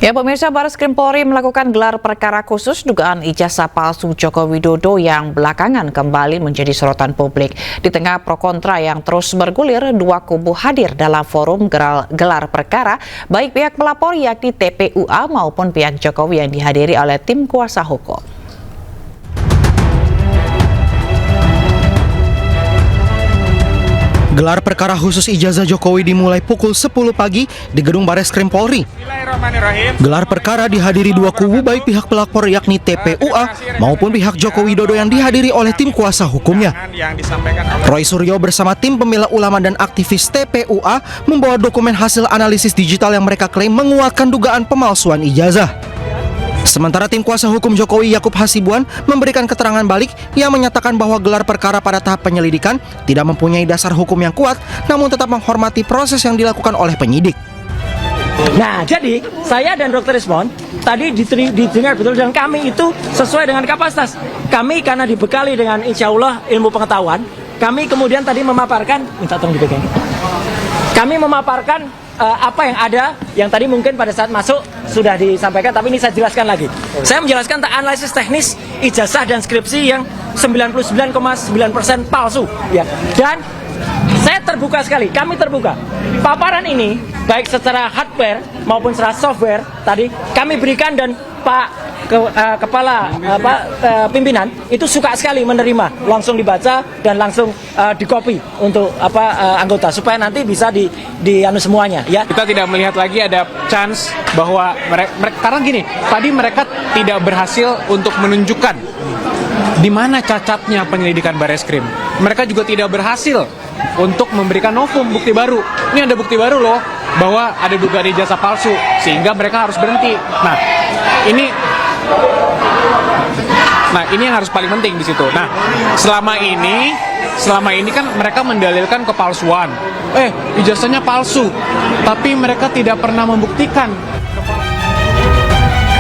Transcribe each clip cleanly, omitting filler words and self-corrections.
Ya, pemirsa, Barreskrim Polri melakukan gelar perkara khusus dugaan ijazah palsu Joko Widodo yang belakangan kembali menjadi sorotan publik. Di tengah pro kontra yang terus bergulir, dua kubu hadir dalam forum gelar perkara, baik pihak pelapor yakni TPUA maupun pihak Jokowi yang dihadiri oleh tim kuasa hukum. Gelar perkara khusus ijazah Jokowi dimulai pukul 10 pagi di gedung Barreskrim Polri. Gelar perkara dihadiri dua kubu baik pihak pelapor yakni TPUA maupun pihak Joko Widodo yang dihadiri oleh tim kuasa hukumnya. Roy Suryo bersama tim pembela ulama dan aktivis TPUA membawa dokumen hasil analisis digital yang mereka klaim menguatkan dugaan pemalsuan ijazah. Sementara tim kuasa hukum Jokowi Yakub Hasibuan memberikan keterangan balik yang menyatakan bahwa gelar perkara pada tahap penyelidikan tidak mempunyai dasar hukum yang kuat, namun tetap menghormati proses yang dilakukan oleh penyidik. Nah, jadi saya dan Dr. Ismon tadi didengar betul dan kami itu sesuai dengan kapasitas. Kami karena dibekali dengan insya Allah ilmu pengetahuan, kami kemudian tadi memaparkan, minta tolong dipegang. Kami memaparkan apa yang ada, yang tadi mungkin pada saat masuk sudah disampaikan, tapi ini saya jelaskan lagi. Saya menjelaskan tentang analisis teknis ijazah dan skripsi yang 99,9% palsu, ya. Dan saya terbuka sekali, kami terbuka. Paparan ini baik secara hardware maupun secara software tadi kami berikan dan Pak Kepala pimpinan itu suka sekali menerima, langsung dibaca dan langsung dikopi untuk anggota supaya nanti bisa dianu semuanya, ya. Kita tidak melihat lagi ada chance bahwa mereka karena gini, tadi mereka tidak berhasil untuk menunjukkan di mana cacatnya penyelidikan Barreskrim. Mereka juga tidak berhasil untuk memberikan novum bukti baru. Ini ada bukti baru loh bahwa ada dugaan ijazah palsu sehingga mereka harus berhenti. Nah, ini yang harus paling penting di situ. Nah, selama ini kan mereka mendalilkan kepalsuan. Ijazahnya palsu, tapi mereka tidak pernah membuktikan.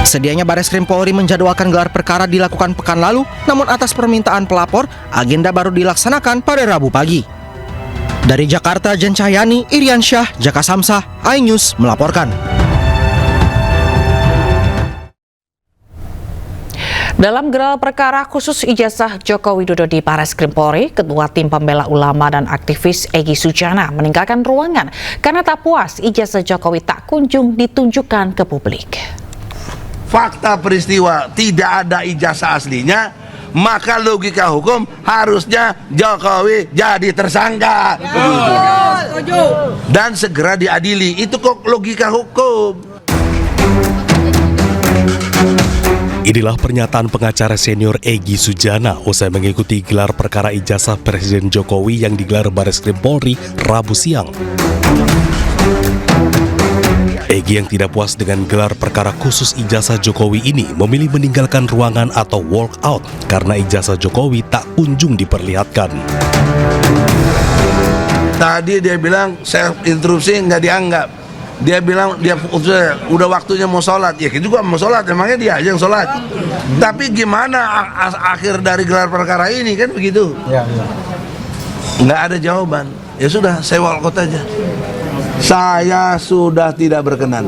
Sedianya Barreskrim Polri menjadwalkan gelar perkara dilakukan pekan lalu, namun atas permintaan pelapor, agenda baru dilaksanakan pada Rabu pagi. Dari Jakarta, Jen Cahyani, Irian Syah, Jaka Samsah, iNews melaporkan. Dalam gelar perkara khusus ijazah Joko Widodo di Barreskrim Polri, Ketua Tim Pembela Ulama dan aktivis Egy Sujana meninggalkan ruangan karena tak puas ijazah Jokowi tak kunjung ditunjukkan ke publik. Fakta peristiwa tidak ada ijazah aslinya, maka logika hukum harusnya Jokowi jadi tersangka. Dan segera diadili. Itu kok logika hukum. Inilah pernyataan pengacara senior Egy Sujana usai mengikuti gelar perkara ijazah Presiden Jokowi yang digelar Barreskrim Polri Rabu siang. Egy yang tidak puas dengan gelar perkara khusus ijazah Jokowi ini memilih meninggalkan ruangan atau walk out karena ijazah Jokowi tak kunjung diperlihatkan. Tadi dia bilang saya interupsi nggak dianggap. Dia bilang dia udah waktunya mau sholat, ya kita juga mau sholat, emangnya dia aja yang sholat. Tapi gimana akhir dari gelar perkara ini kan begitu? Nggak ada jawaban. Ya sudah, saya walkout aja. Saya sudah tidak berkenan.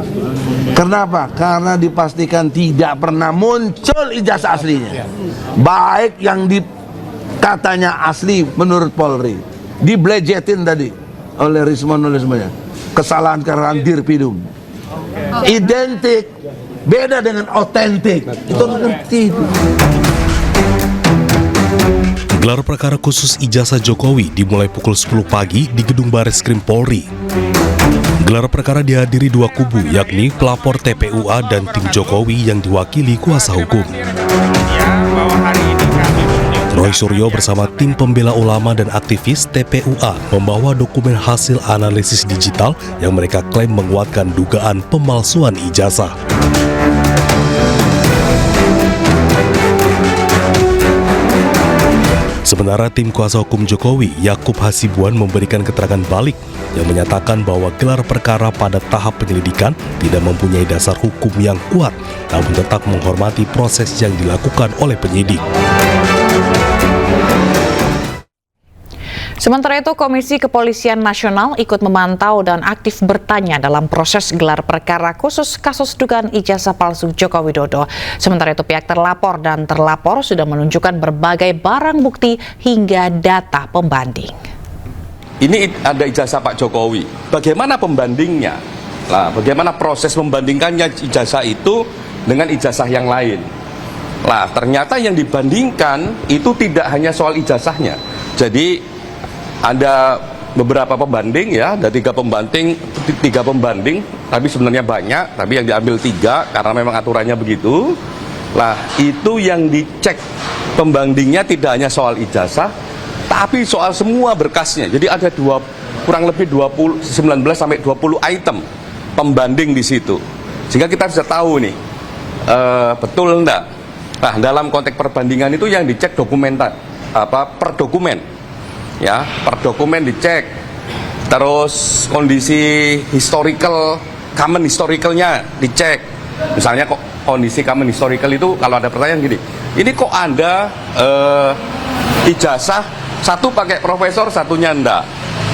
Kenapa? Karena dipastikan tidak pernah muncul ijazah aslinya. Baik yang katanya asli menurut Polri, diblejetin tadi oleh Rismon oleh semuanya. Kesalahan karena dirpidum. Identik, beda dengan otentik. Itu ngerti. Gelar perkara khusus ijazah Jokowi dimulai pukul 10 pagi di gedung Barreskrim Polri. Gelar perkara dihadiri dua kubu, yakni pelapor TPUA dan tim Jokowi yang diwakili kuasa hukum. Roy Suryo bersama tim pembela ulama dan aktivis TPUA membawa dokumen hasil analisis digital yang mereka klaim menguatkan dugaan pemalsuan ijazah. Sementara tim kuasa hukum Jokowi, Yakub Hasibuan memberikan keterangan balik yang menyatakan bahwa gelar perkara pada tahap penyelidikan tidak mempunyai dasar hukum yang kuat, namun tetap menghormati proses yang dilakukan oleh penyidik. Sementara itu, Komisi Kepolisian Nasional ikut memantau dan aktif bertanya dalam proses gelar perkara khusus kasus dugaan ijazah palsu Joko Widodo. Sementara itu, pihak terlapor dan terlapor sudah menunjukkan berbagai barang bukti hingga data pembanding. Ini ada ijazah Pak Jokowi. Bagaimana pembandingnya? Nah, bagaimana proses membandingkannya ijazah itu dengan ijazah yang lain? Nah, ternyata yang dibandingkan itu tidak hanya soal ijazahnya. Jadi ada beberapa pembanding ya, ada tiga pembanding, tapi sebenarnya banyak, tapi yang diambil 3 karena memang aturannya begitu. Nah, itu yang dicek pembandingnya tidak hanya soal ijazah, tapi soal semua berkasnya. Jadi ada kurang lebih 19 sampai 20 item pembanding di situ. Sehingga kita bisa tahu nih, betul enggak. Nah, dalam konteks perbandingan itu yang dicek per dokumen. Ya, per dokumen dicek, terus kondisi common historicalnya dicek. Misalnya kok kondisi common historical itu kalau ada pertanyaan gini, ini kok ada ijazah satu pakai profesor, satunya enggak,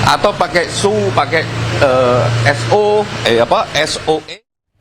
atau pakai pakai SOE